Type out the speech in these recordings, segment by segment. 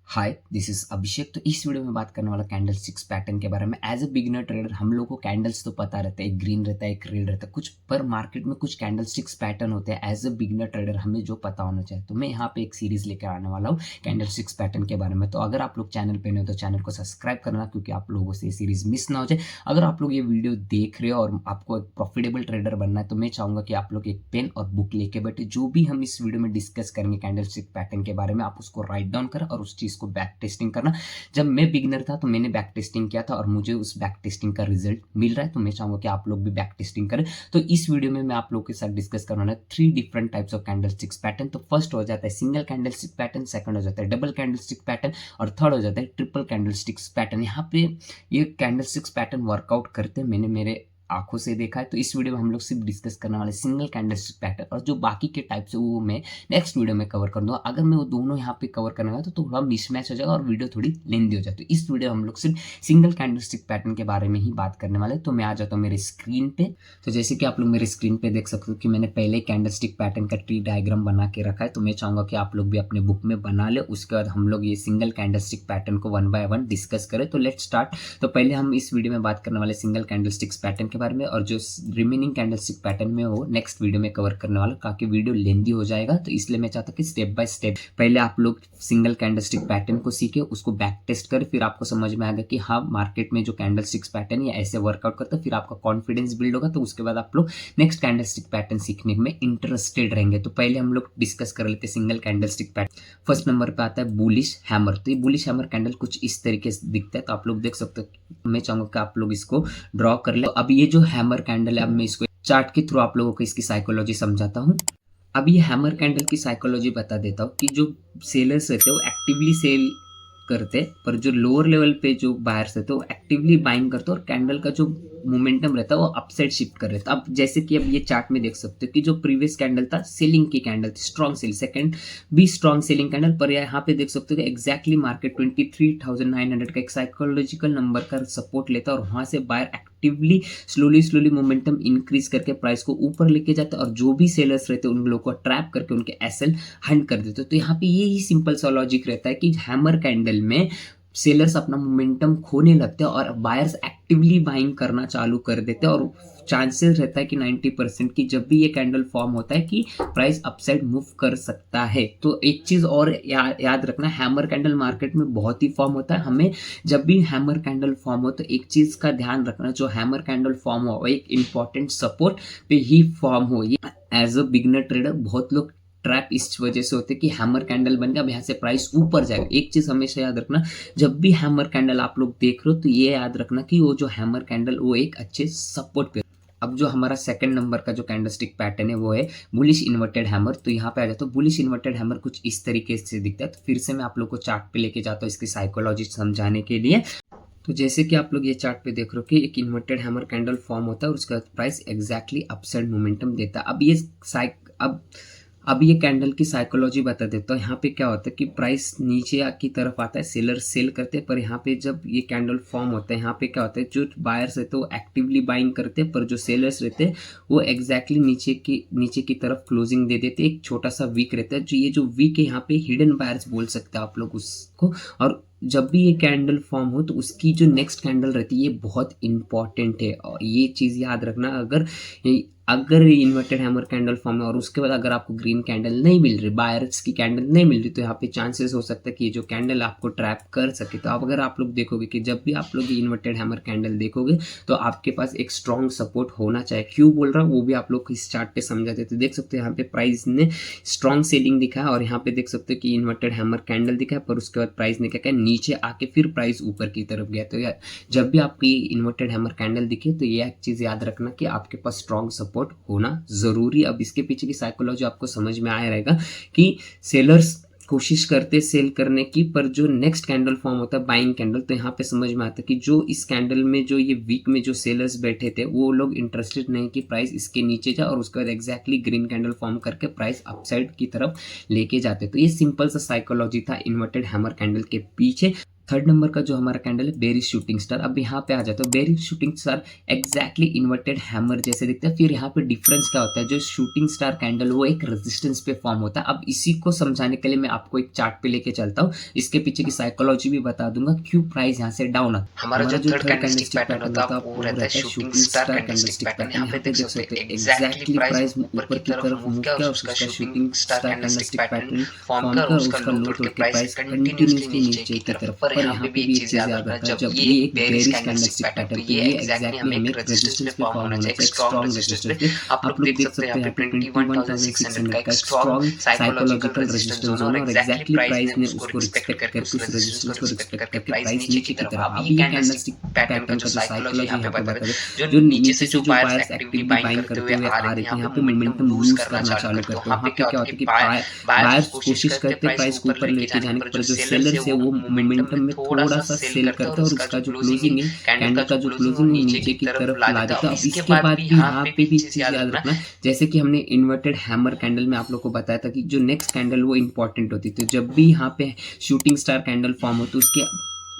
Hi, this is अभिषेक। तो इस video में बात करने वाला कैंडल स्टिक्स पैटर्न के बारे में। एज अ बिगिनर ट्रेडर हम लोग को कैंडल्स तो पता रहता है, एक ग्रीन रहता है, एक रेड रहता है, कुछ पर मार्केट में कुछ कैंडल स्टिक्स पैटर्न होते हैं। एज अ बिगिनर ट्रेडर हमें जो पता होना चाहिए, तो मैं यहाँ पे एक सीरीज लेकर आने वाला हूँ कैंडल स्टिक्स पैटर्न के बारे में। तो अगर आप लोग चैनल पे नहीं हो तो चैनल को सब्सक्राइब करना, क्योंकि आप लोगों से ये सीरीज मिस ना हो जाए। अगर आप लोग ये वीडियो देख रहे हो और आपको एक प्रॉफिटेबल ट्रेडर बनना है, तो मैं चाहूंगा कि आप लोग एक पेन और बुक लेके बैठे। जो भी हम इस वीडियो में डिस्कस करेंगे कैंडल स्टिक पैटर्न के बारे में, आप उसको राइट डाउन करें और उस चीज को बैक टेस्टिंग करना। जब मैं बिगिनर था तो मैंने बैक टेस्टिंग किया था और मुझे उस बैक टेस्टिंग का रिजल्ट मिल रहा है। तो मैं चाहूंगा कि आप लोग भी बैक टेस्टिंग करें। तो इस वीडियो में मैं आप लोगों के साथ डिस्कस करना है 3 different types of candle sticks pattern. तो फर्स्ट हो जाता है single candle stick pattern, second हो जाता है डबल कैंडल स्टिक पैटर्न और थर्ड हो जाता है ट्रिपल कैंडल स्टिक्स पैटर्न। यहाँ पे ये कैंडल स्टिक्स पैटर्न वर्कआउट करते हैं, मैंने मेरे आंखों से देखा है। तो इस वीडियो में हम लोग सिर्फ डिस्कस करने वाले सिंगल कैंडल स्टिक पैटर्न, और जो बाकी के टाइप्स है वो मैं नेक्स्ट वीडियो में कवर कर दूंगा। अगर मैं वो दोनों यहाँ पे कवर करने वाला तो थोड़ा मिसमैच हो जाएगा और वीडियो थोड़ी लेंदी हो जाती है। तो इस वीडियो हम लोग सिर्फ सिंगल कैंडल स्टिक पैटर्न के बारे में ही बात करने वाले। तो मैं आ जाता हूँ मेरे स्क्रीन पे। तो जैसे कि आप लोग मेरे स्क्रीन पे देख सकते हो कि मैंने पहले कैंडल स्टिक पैटर्न का ट्री डायग्राम बना के रखा है। तो मैं चाहूंगा कि आप लोग भी अपने बुक में बना ले, उसके बाद हम लोग ये सिंगल कैंडल स्टिक पैटर्न को वन बाय वन डिस्कस करें। तो लेट्स स्टार्ट। तो पहले हम इस वीडियो में बात करने वाले सिंगल कैंडल स्टिक्स पैटर्न के बारे में, और जो रिमेनिंग कैंडलस्टिक पैटर्न में वो नेक्स्ट वीडियो में कवर करने वाला, ताकि वीडियो लेंदी हो जाएगा। तो इसलिए मैं चाहता हूँ कि स्टेप बाय स्टेप पहले आप लोग सिंगल कैंडलस्टिक पैटर्न को सीखे, उसको बैक टेस्ट करें, फिर आपको समझ में आएगा कि हाँ मार्केट में जो कैंडलस्टिक्स पैटर्न या ऐसे वर्कआउट करता है, फिर आपका कॉन्फिडेंस बिल्ड होगा। तो उसके बाद आप लोग नेक्स्ट कैंडलस्टिक पैटर्न सीखने में इंटरेस्टेड रहेंगे। तो पहले हम लोग डिस्कस कर लेते हैं single candlestick pattern. First number पे आता है बुलिश हैमर। तो ये बुलिश हैमर कैंडल कुछ इस तरीके से दिखता है। तो आप लोग देख सकते हो, मैं चाहूंगा कि आप लोग इसको ड्रॉ कर ले। अब ये जो हैमर कैंडल है, अब मैं इसको चार्ट के थ्रू आप लोगों को इसकी साइकोलॉजी समझाता हूँ। अब ये हैमर कैंडल की साइकोलॉजी बता देता हूँ कि जो सेलर्स रहते हैं वो एक्टिवली सेल करते, पर जो लोअर लेवल पे जो बायर्स रहते हैं वो एक्टिवली बाइंग करते और कैंडल का जो मोमेंटम रहता है वो अपसाइड शिफ्ट कर रहता है। अब जैसे कि अब ये चार्ट में देख सकते हो कि जो प्रीवियस कैंडल था सेलिंग की कैंडल थी, स्ट्रॉन्ग सेल, सेकंड भी स्ट्रॉन्ग सेलिंग कैंडल, पर यहाँ पे देख सकते हो कि एग्जैक्टली मार्केट 23,900 का एक साइकोलॉजिकल नंबर का सपोर्ट लेता है और वहां से buyer actively slowly momentum increase करके प्राइस को ऊपर लेके जाता है, और जो भी सेलर्स रहते हैं उन लोगों को ट्रैप करके उनके एसएल हंट कर देते। तो यहाँ पे यही सिंपल सा लॉजिक रहता है कि हैमर कैंडल में सेलर्स अपना मोमेंटम खोने लगते हैं और बायर्स एक्टिवली बाइंग करना चालू कर देते हैं, और चांसेस रहता है कि 90% की जब भी ये कैंडल फॉर्म होता है कि प्राइस अपसाइड मूव कर सकता है। तो एक चीज और याद रखना, हैमर कैंडल मार्केट में बहुत ही फॉर्म होता है। हमें जब भी हैमर कैंडल फॉर्म हो तो एक चीज का ध्यान रखना, जो हैमर कैंडल फॉर्म हो एक इंपॉर्टेंट सपोर्ट पे ही फॉर्म हो। ये एज अ बिगनर ट्रेडर बहुत लोग ट्रैप इस वजह से होते कि हैमर कैंडल बन गया, अब यहाँ से प्राइस ऊपर जाएगा। एक चीज हमेशा याद रखना, जब भी हैमर कैंडल आप लोग देख रहे हो तो ये याद रखना कि वो जो हैमर कैंडल वो एक अच्छे सपोर्ट पे। अब जो हमारा सेकंड नंबर का जो कैंडलस्टिक पैटर्न है वो है बुलिश इन्वर्टेड हैमर। तो यहाँ पे आ जाता है बुलिश इन्वर्टेड हैमर कुछ इस तरीके से दिखता है। तो फिर से मैं आप लोग को चार्ट पे लेके जाता हूँ इसकी साइकोलॉजी समझाने के लिए। तो जैसे कि आप लोग ये चार्ट पे देख रहे हो कि एक इन्वर्टेड हैमर कैंडल फॉर्म होता है और उसके बाद प्राइस एग्जैक्टली अपसाइड मोमेंटम देता है। अब ये कैंडल की साइकोलॉजी बता देता हूँ। यहाँ पे क्या होता है कि प्राइस नीचे की तरफ आता है, सेलर सेल करते हैं, पर यहाँ पे जब ये कैंडल फॉर्म होता है यहाँ पे क्या होता है, जो बायर्स रहते हैं वो एक्टिवली बाइंग करते हैं, पर जो सेलर्स रहते हैं वो एग्जैक्टली नीचे की तरफ क्लोजिंग दे देते हैं। एक छोटा सा वीक रहता है, जो ये जो वीक है यहाँ पे हिडन बायर्स बोल सकते हैं आप लोग उसको। और जब भी ये कैंडल फॉर्म हो तो उसकी जो नेक्स्ट कैंडल रहती है ये बहुत इंपॉर्टेंट है, और ये चीज़ याद रखना। अगर इन्वर्टेड हैमर कैंडल फॉर्म है और उसके बाद अगर आपको ग्रीन कैंडल नहीं मिल रही, बायर्स की कैंडल नहीं मिल रही, तो यहाँ पे चांसेस हो सकता है कि ये जो कैंडल आपको ट्रैप कर सके। तो अगर आप लोग देखोगे कि जब भी आप लोग इन्वर्टेड हैमर कैंडल देखोगे तो आपके पास एक स्ट्रॉन्ग सपोर्ट होना चाहिए। क्यों बोल रहा हूँ वो भी आप लोग इस चार्ट पे समझा देते। देख सकते हो यहाँ पे प्राइस ने स्ट्रॉन्ग सेलिंग दिखा है और यहाँ पे देख सकते हो कि इन्वर्टेड हैमर कैंडल दिखा है, पर उसके बाद प्राइस ने क्या किया, नीचे आके फिर प्राइस ऊपर की तरफ गया। तो यार जब भी आपकी इन्वर्टेड हैमर कैंडल दिखे तो ये एक चीज याद रखना कि आपके पास स्ट्रॉन्ग सपोर्ट होना जरूरी। अब इसके पीछे की साइकोलॉजी आपको समझ में आया रहेगा कि सेलर्स कोशिश करते सेल करने की, पर जो नेक्स्ट कैंडल फॉर्म होता है बाइंग कैंडल, तो यहाँ पे समझ में आता है कि जो इस कैंडल में जो ये वीक में जो सेलर्स बैठे थे वो लोग इंटरेस्टेड नहीं कि प्राइस इसके नीचे जाए, और उसके बाद एग्जैक्टली ग्रीन कैंडल फॉर्म करके प्राइस अपसाइड की तरफ लेके जाते। तो ये सिंपल सा साइकोलॉजी था इन्वर्टेड हैमर कैंडल के पीछे। थर्ड नंबर का जो हमारा कैंडल है बेरिश शूटिंग स्टार। अब यहाँ पे आ जाता है bearish shooting star exactly inverted hammer जैसे दिखता है। फिर यहाँ पे डिफरेंस क्या होता है, जो शूटिंग स्टार कैंडल वो एक रेजिस्टेंस पे फॉर्म होता है। अब इसी को समझाने के लिए मैं आपको एक चार्ट पे लेके चलता हूँ, इसके पीछे की साइकोलॉजी भी बता दूंगा, क्यों प्राइस यहाँ से डाउन आता। हमारा जो थर्ड कैंडलस्टिक पैटर्न होता है वो रहता है शूटिंग स्टार कैंडलस्टिक पैटर्न। यहाँ पे देख सकते हैं एग्जैक्टली प्राइस ऊपर की तरफ मूव किया और उसका shooting star candlestick pattern form कर उसका लो तोड़ के प्राइस कंटिन्यूअसली नीचे की तरफ। पर यहाँ पे भी एक चीज याद रखना, जब ये एक बेरिश कैंडलस्टिक पैटर्न तो ये एग्जैक्टली हमें एक रेजिस्टेंस पे फॉर्म होना चाहिए, एक स्ट्रॉन्ग रेजिस्टेंस पे। आप लोग देख सकते हैं यहाँ पे 21,600 का एक स्ट्रॉन्ग साइकोलॉजिकल रेजिस्टेंस जोन और एग्जैक्टली प्राइस ने उसको रिस्पेक्ट करके उस रेजिस्टेंस को रिस्पेक्ट करके प्राइस नीचे की तरफ। अब ये कैंडलस्टिक पैटर्न का जो साइकोलॉजी यहाँ पे बता रहे हैं, जो नीचे से जो बायर्स एक्टिवली बाइंग करते हुए आ रहे थे, यहाँ पे मोमेंटम लूज करना चालू करते हैं। वहाँ पे क्या होता है कि बायर्स कोशिश करते हैं प्राइस को ऊपर लेके जाने पर जो सेलर्स है वो मोमेंटम में थोड़ा सा सेल करते हैं और उसका जो क्लोजिंग है कैंडल का जो क्लोजिंग है नीचे की तरफ ला देता है। अब इसके बाद भी यहाँ पे भी चीज याद रखना, जैसे कि हमने इन्वर्टेड हैमर कैंडल में आप लोग को बताया था कि जो नेक्स्ट कैंडल वो इंपॉर्टेंट होती है। तो जब भी यहाँ पे शूटिंग स्टार कैंडल फॉर्म हो तो उसके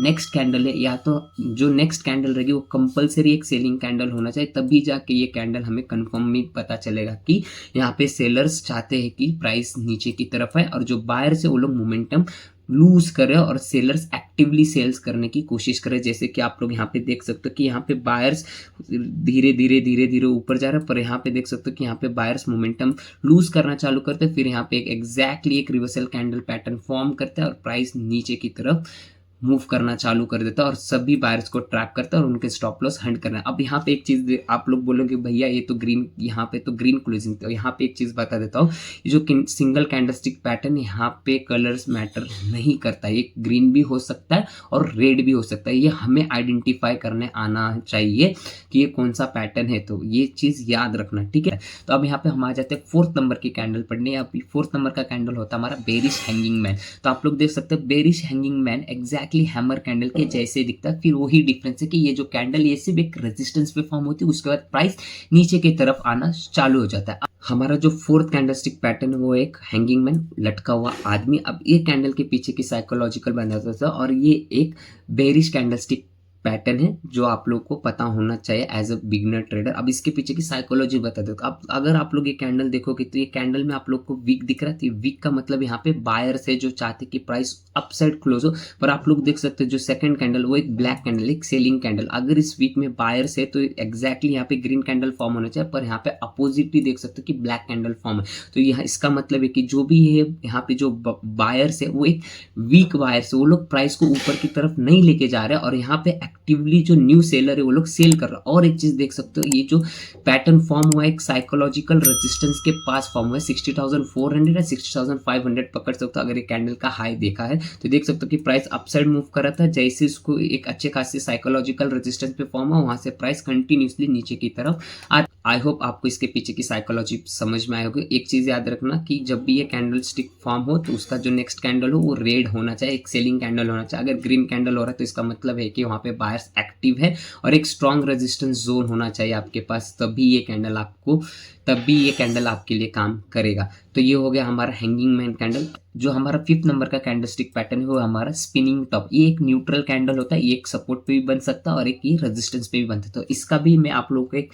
नेक्स्ट कैंडल है, या तो जो नेक्स्ट कैंडल रहेगी वो कंपलसरी एक सेलिंग कैंडल होना चाहिए, तभी जाके ये कैंडल हमें कंफर्म में पता चलेगा कि यहाँ पे सेलर्स चाहते हैं कि प्राइस नीचे की तरफ है और जो बायर्स है वो लोग मोमेंटम लूज करे और सेलर्स एक्टिवली सेल्स करने की कोशिश करें। जैसे कि आप लोग यहाँ पे देख सकते हो कि यहाँ पे बायर्स धीरे धीरे ऊपर जा रहा है, पर यहाँ पे देख सकते हो कि यहाँ पे बायर्स मोमेंटम लूज करना चालू करते हैं। फिर यहाँ पे एग्जैक्टली एक रिवर्सल कैंडल पैटर्न फॉर्म करता है और प्राइस नीचे की तरफ मूव करना चालू कर देता है और सभी बायर्स को ट्रैप करता है और उनके स्टॉप लॉस हंट करना है। अब यहाँ पे एक चीज आप लोग बोलोगे भैया ये तो ग्रीन, यहाँ पे तो ग्रीन क्लोजिंग, तो यहाँ पे एक चीज बता देता हूँ, ये जो सिंगल कैंडलस्टिक पैटर्न यहाँ पे कलर्स मैटर नहीं करता, ये ग्रीन भी हो सकता है और रेड भी हो सकता है। ये हमें आइडेंटिफाई करने आना चाहिए कि ये कौन सा पैटर्न है, तो ये चीज याद रखना, ठीक है। तो अब यहाँ पे हम आ जाते हैं फोर्थ नंबर की कैंडल पढ़ने। अब फोर्थ नंबर का कैंडल होता है हमारा बेरिश हैंगिंग मैन। तो आप लोग देख सकते हैं bearish hanging man exactly hammer candle के जैसे दिखता है। फिर वही डिफरेंस है कि ये जो कैंडल ये सिर्फ एक रेजिस्टेंस पे फॉर्म होती है, उसके बाद प्राइस नीचे की तरफ आना चालू हो जाता है। हमारा जो फोर्थ कैंडलस्टिक पैटर्न है वो एक हैंगिंग मैन, लटका हुआ आदमी। अब ये कैंडल के पीछे की साइकोलॉजिकल बना था और ये एक बेरिश कैंडलस्टिक पैटर्न है जो आप लोग को पता होना चाहिए एज अ बिगिनर ट्रेडर। अब इसके पीछे की साइकोलॉजी बता दो। अब अगर आप लोग ये कैंडल देखोगे तो ये कैंडल में आप लोग को वीक दिख रहा है, वीक का मतलब यहाँ पे बायर्स है जो चाहते कि प्राइस अपसाइड क्लोज हो। पर आप लोग देख सकते हो जो सेकंड कैंडल वो एक ब्लैक कैंडल, एक सेलिंग कैंडल। अगर इस वीक में बायर्स है तो एग्जैक्टली यहाँ पे ग्रीन कैंडल फॉर्म होना चाहिए, पर यहाँ पे अपोजिट भी देख सकते हो कि ब्लैक कैंडल फॉर्म है। तो यहाँ इसका मतलब है कि जो भी है यहाँ पे जो बायर्स है वो एक वीक बायर्स है, वो लोग प्राइस को ऊपर की तरफ नहीं लेके जा रहे हैं और यहाँ पे एक्टिवली जो न्यू सेलर है वो लोग सेल कर रहा है। और एक चीज देख सकते हो ये जो पैटर्न फॉर्म हुआ है एक साइकोलॉजिकल रेजिस्टेंस के पास फॉर्म हुआ है, 60,400 या 60,500 पकड़ सकते हो। अगर ये कैंडल का हाई देखा है तो देख सकते हो कि प्राइस अपसाइड मूव कर रहा था, जैसे इसको एक अच्छे खासे साइकोलॉजिकल रेजिस्टेंस पे फॉर्म हुआ वहां से प्राइस कंटिन्यूसली नीचे की तरफ आई होप आपको इसके पीछे की साइकोलॉजी समझ में आई होगी। एक चीज याद रखना कि जब भी ये कैंडल स्टिक फॉर्म हो तो उसका जो नेक्स्ट कैंडल हो वो रेड होना चाहिए, एक सेलिंग कैंडल होना चाहिए। अगर ग्रीन कैंडल हो रहा है तो इसका मतलब है कि वहां पे बायर्स एक्टिव है और एक स्ट्रॉन्ग रेजिस्टेंस जोन होना चाहिए आपके पास, तभी ये कैंडल आपके लिए काम करेगा। तो ये हो गया हमारा हैंगिंग मैन कैंडल। जो हमारा फिफ्थ नंबर का कैंडलस्टिक पैटर्न है वो हमारा स्पिनिंग टॉप। ये एक न्यूट्रल कैंडल होता है, ये एक सपोर्ट पे भी बन सकता है और एक ये रेजिस्टेंस पे भी बनता है। तो इसका भी मैं आप लोगों को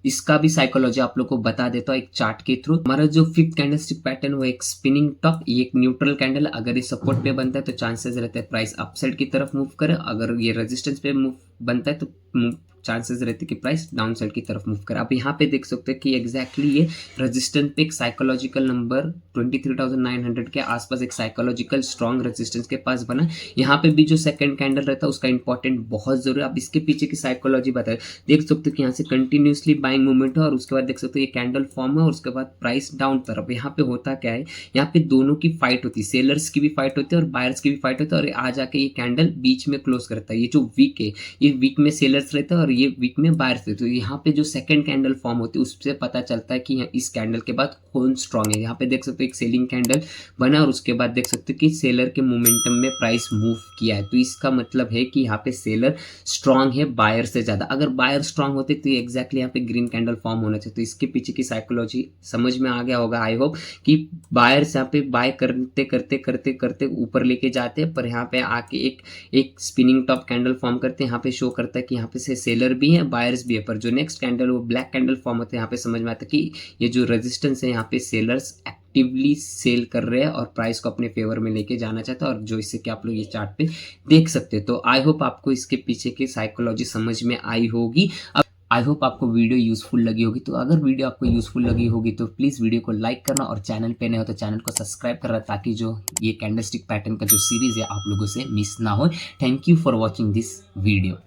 इसका भी साइकोलॉजी आप लोग को बता देता हूँ एक चार्ट के थ्रू। हमारा जो फिफ्थ कैंडलस्टिक पैटर्न वो एक स्पिनिंग टॉप, ये एक न्यूट्रल कैंडल। अगर ये सपोर्ट पे बनता है तो चांसेस रहते हैं प्राइस अपसाइड की तरफ मूव करे, अगर ये रेजिस्टेंस पे मूव बनता है तो चांसेस रहते कि प्राइस डाउन साइड की तरफ मूव करे। आप यहाँ पे देख सकते हैं कि एग्जैक्टली ये रेजिस्टेंस पे एक साइकोलॉजिकल नंबर 23,900 के आसपास एक साइकोलॉजिकल स्ट्रॉन्ग रेजिस्टेंस के पास बना। यहाँ पे भी जो सेकंड कैंडल रहता है उसका इंपॉर्टेंट बहुत जरूरी है। अब इसके पीछे की साइकोलॉजी बताए, देख सकते हो कि यहाँ से कंटिन्यूसली बाइंग मूवमेंट है और उसके बाद देख सकते हो ये कैंडल फॉर्म है और उसके बाद प्राइस डाउन तरफ। यहाँ पे होता क्या है, यहाँ पे दोनों की फाइट होती है, सेलर्स की भी फाइट होती है और बायर्स की भी फाइट होती है और आ जाके ये कैंडल बीच में क्लोज करता है। ये जो वीक है ये वीक में सेलर्स रहता है और और ये वीक में बायर्स थे। तो यहाँ पे जो सेकंड कैंडल फॉर्म होती है उससे पता चलता है कि इस कैंडल के बाद कौन स्ट्रांग है। यहाँ पे देख सकते हो एक सेलिंग कैंडल बना और उसके बाद देख सकते हो कि सेलर के मोमेंटम में प्राइस मूव किया है। तो इसका मतलब है कि यहाँ पे सेलर स्ट्रांग है बायर से ज़्यादा। अगर बायर स्ट्रांग होते तो एग्जैक्टली यहाँ पे ग्रीन कैंडल फॉर्म होना चाहिए। तो इसके पीछे की साइकोलॉजी समझ में आ गया होगा आई होप, कि बायर्स यहाँ पे बाय करते करते करते करते ऊपर लेके जाते हैं, पर यहाँ पे आके एक स्पिनिंग टॉप कैंडल फॉर्म करते हैं। यहाँ पे शो करता है कि यहाँ पे से सेलर भी है बायर्स भी है, पर जो नेक्स्ट कैंडल वो ब्लैक कैंडल फॉर्म होते हैं। यहाँ पे समझ में आता है कि ये जो रेजिस्टेंस है यहाँ पे सेलर्स एक्टिवली सेल कर रहे हैं और प्राइस को अपने फेवर में लेके जाना चाहता है, और जो इससे कि आप लोग ये चार्ट पे देख सकते हैं। तो आई होप आपको इसके पीछे की साइकोलॉजी समझ में आई होगी। आई होप आपको वीडियो यूजफुल लगी होगी। तो अगर वीडियो आपको यूजफुल लगी होगी तो प्लीज़ वीडियो को लाइक करना और चैनल पे नए हो तो चैनल को सब्सक्राइब करना, ताकि जो ये कैंडलस्टिक पैटर्न का जो सीरीज़ है आप लोगों से मिस ना हो। Thank you for watching this video.